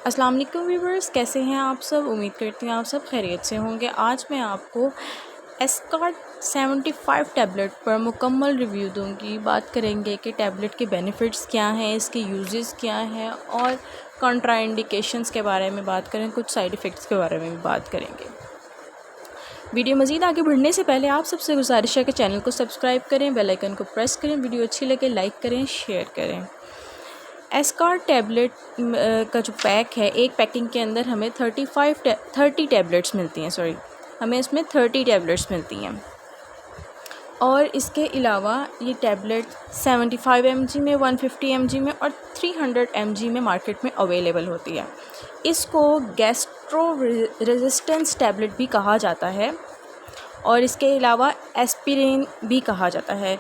अस्सलाम वालेकुम व्यूवर्स, कैसे हैं आप सब। उम्मीद करती हूँ आप सब खैरियत से होंगे। आज मैं आपको एस्कॉर्ट 75 टैबलेट पर मुकम्मल रिव्यू दूंगी। बात करेंगे कि टैबलेट के बेनिफिट्स क्या हैं, इसके यूजेस क्या हैं और कॉन्ट्राइंडिकेशंस के बारे में बात करें, कुछ साइड इफ़ेक्ट्स के बारे में भी बात करेंगे। वीडियो मज़ीद आगे बढ़ने से पहले आप सबसे गुजारिश है कि चैनल को सब्सक्राइब करें, बेल आइकन को प्रेस करें, वीडियो अच्छी लगे लाइक करें, शेयर करें। एस्कॉर्ट टैबलेट का जो पैक है, एक पैकिंग के अंदर हमें 30 टैबलेट्स मिलती हैं। हमें इसमें 30 टैबलेट्स मिलती हैं। और इसके अलावा ये टैबलेट 75 mg में, 150 mg में और 300 mg में मार्केट में अवेलेबल होती है। इसको गैस्ट्रो रेजिस्टेंस टैबलेट भी कहा जाता है और इसके अलावा एस्पिरिन भी कहा जाता है।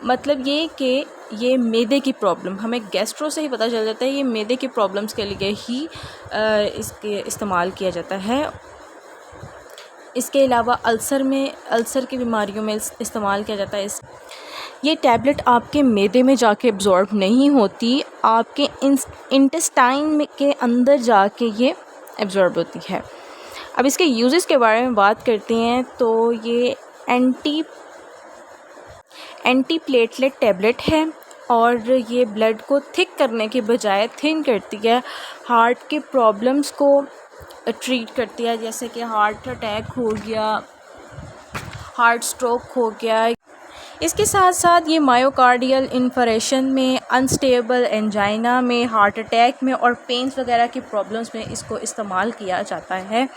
मतलब ये कि ये मैदे की प्रॉब्लम, हमें गैस्ट्रो से ही पता चल जाता है ये मैदे की प्रॉब्लम्स के लिए ही इसके इस्तेमाल किया जाता है। इसके अलावा अल्सर की बीमारियों में इस्तेमाल किया जाता है। ये टैबलेट आपके मैदे में जाके एब्जॉर्ब नहीं होती, आपके इंटेस्टाइन के अंदर जाके ये एब्जॉर्ब होती है। अब इसके यूजेस के बारे में बात करते हैं तो ये एंटी प्लेटलेट टैबलेट है और ये ब्लड को थिक करने के बजाय थिन करती है। हार्ट के प्रॉब्लम्स को ट्रीट करती है, जैसे कि हार्ट अटैक हो गया, हार्ट स्ट्रोक हो गया। इसके साथ साथ ये मायोकार्डियल इन्फरेशन में, अनस्टेबल एंजाइना में, हार्ट अटैक में और पेन्स वगैरह की प्रॉब्लम्स में इसको इस्तेमाल किया जाता है।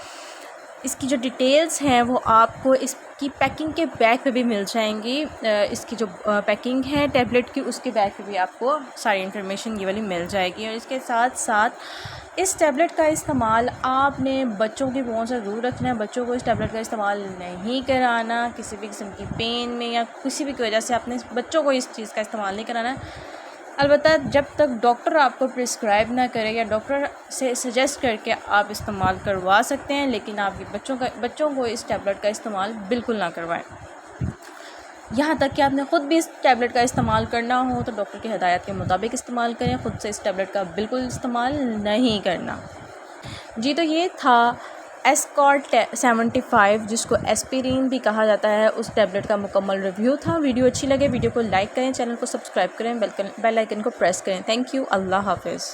इसकी जो डिटेल्स हैं वो आपको इसकी पैकिंग के बैग पे भी मिल जाएंगी। इसकी जो पैकिंग है टैबलेट की, उसके बैग पे भी आपको सारी इन्फॉर्मेशन ये वाली मिल जाएगी। और इसके साथ साथ इस टैबलेट का इस्तेमाल आपने बच्चों की पहुंच से दूर रखना है। बच्चों को इस टैबलेट का इस्तेमाल नहीं कराना, किसी भी किस्म की पेन में या किसी भी वजह से अपने बच्चों को इस चीज़ का इस्तेमाल नहीं कराना है। अलबत्ता जब तक डॉक्टर आपको प्रिस्क्राइब ना करे या डॉक्टर से सजेस्ट करके आप इस्तेमाल करवा सकते हैं, लेकिन आपके बच्चों को इस टैबलेट का इस्तेमाल बिल्कुल ना करवाएं। यहाँ तक कि आपने ख़ुद भी इस टैबलेट का इस्तेमाल करना हो तो डॉक्टर की हिदायत के मुताबिक इस्तेमाल करें। ख़ुद से इस टैबलेट का बिल्कुल इस्तेमाल नहीं करना। जी, तो ये था एस्कॉर्ट 75, जिसको एस्पिरिन भी कहा जाता है, उस टैबलेट का मुकम्मल रिव्यू था। वीडियो अच्छी लगे वीडियो को लाइक करें, चैनल को सब्सक्राइब करें, बेल आइकन को प्रेस करें। Thank you. अल्लाह हाफ़िज़।